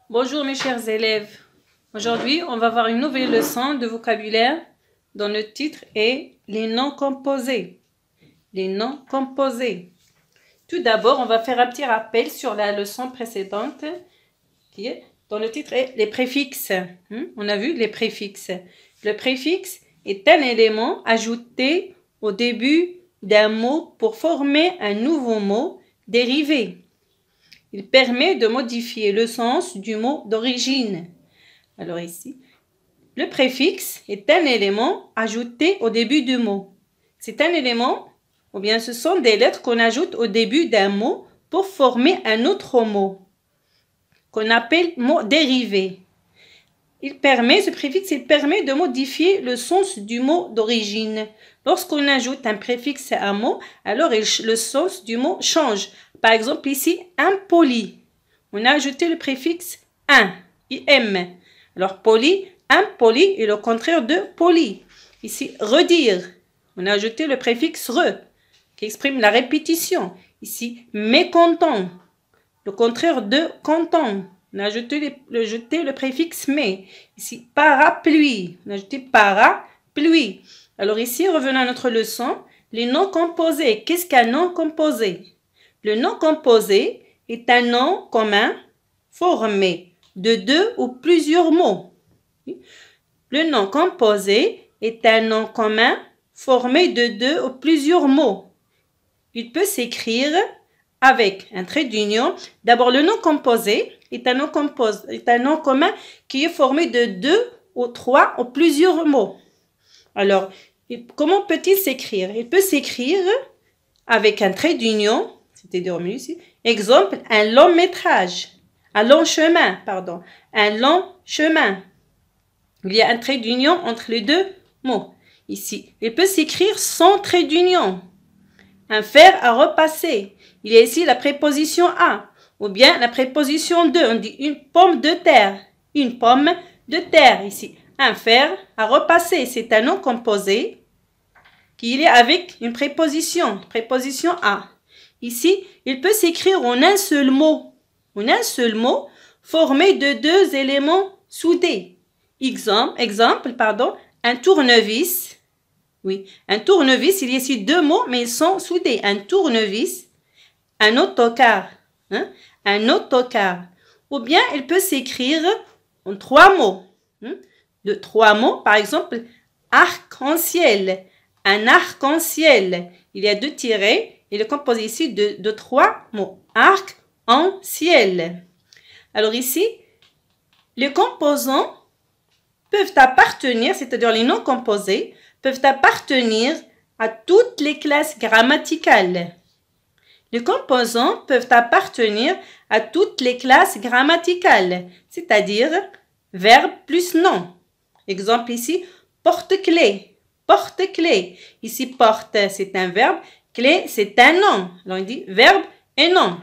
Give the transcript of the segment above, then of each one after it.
Bonjour mes chers élèves. Aujourd'hui, on va voir une nouvelle leçon de vocabulaire dont le titre est les noms composés. Les noms composés. Tout d'abord, on va faire un petit rappel sur la leçon précédente dont le titre est les préfixes. On a vu les préfixes. Le préfixe est un élément ajouté au début d'un mot pour former un nouveau mot dérivé. Il permet de modifier le sens du mot d'origine. Alors ici, le préfixe est un élément ajouté au début du mot. C'est un élément, ou bien ce sont des lettres qu'on ajoute au début d'un mot pour former un autre mot, qu'on appelle mot dérivé. Ce préfixe permet de modifier le sens du mot d'origine. Lorsqu'on ajoute un préfixe à un mot, alors le sens du mot change. Par exemple, ici, impoli. On a ajouté le préfixe un, im. Alors, poli, impoli est le contraire de poli. Ici, redire. On a ajouté le préfixe re, qui exprime la répétition. Ici, mécontent. Le contraire de content. On a ajouté le préfixe mais. Ici, parapluie. On a ajouté parapluie. Alors ici, revenons à notre leçon. Les noms composés. Qu'est-ce qu'un nom composé? Le nom composé est un nom commun formé de deux ou plusieurs mots. Le nom composé est un nom commun formé de deux ou plusieurs mots. Il peut s'écrire avec un trait d'union. D'abord, le nom composé est un nom commun qui est formé de deux ou trois ou plusieurs mots. Alors, comment peut-il s'écrire? Il peut s'écrire avec un trait d'union, c'est-à-dire ici. Exemple, un long métrage, un long chemin, pardon, un long chemin. Il y a un trait d'union entre les deux mots. Ici, il peut s'écrire sans trait d'union. Un fer à repasser. Il y a ici la préposition à, ou bien la préposition de. On dit une pomme de terre. Une pomme de terre. Ici, un fer à repasser. C'est un nom composé qui est avec une préposition à. Ici, il peut s'écrire en un seul mot. En un seul mot formé de deux éléments soudés. Exemple, un tournevis. Oui, un tournevis, il y a ici deux mots, mais ils sont soudés. Un tournevis, un autocar. Un autocar. Ou bien, il peut s'écrire en trois mots. De trois mots, par exemple, arc-en-ciel. Un arc-en-ciel. Il y a deux tirets. Il est composé ici de trois mots. Arc-en-ciel. Alors ici, les composants peuvent appartenir, c'est-à-dire les noms composés, peuvent appartenir à toutes les classes grammaticales. Les composants peuvent appartenir à toutes les classes grammaticales, c'est-à-dire verbe plus nom. Exemple ici, porte-clé. Porte-clé. Ici, porte, c'est un verbe. Clé, c'est un nom. Alors, on dit verbe et nom.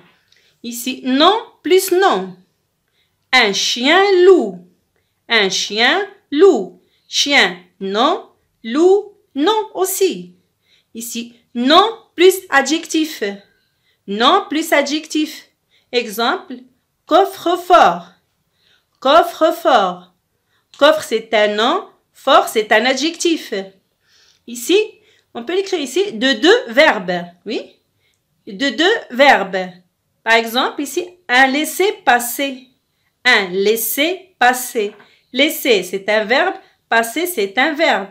Ici, nom plus nom. Un chien loup. Un chien loup. Chien, nom. Loup, nom aussi. Ici, nom plus adjectif. Nom plus adjectif. Exemple, coffre-fort. Coffre-fort. Coffre, c'est un nom. Fort, c'est un adjectif. Ici, on peut l'écrire ici de deux verbes. Oui, de deux verbes. Par exemple, ici, un laisser-passer. Un laisser-passer. Laisser, c'est un verbe. Passer, c'est un verbe.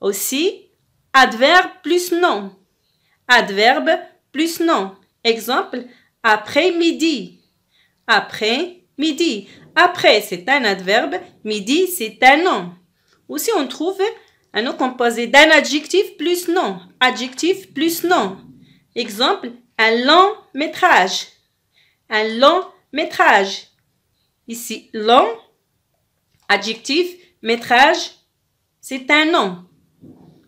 Aussi, adverbe plus nom. Adverbe plus nom. Exemple, après-midi. Après-midi. Après, c'est un adverbe. Midi, c'est un nom. Aussi, on trouve un nom composé d'un adjectif plus nom. Adjectif plus nom. Exemple, un long métrage. Un long métrage. Ici, long, adjectif, métrage, c'est un nom.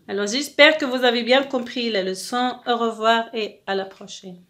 Alors, j'espère que vous avez bien compris la leçon. Au revoir et à la prochaine.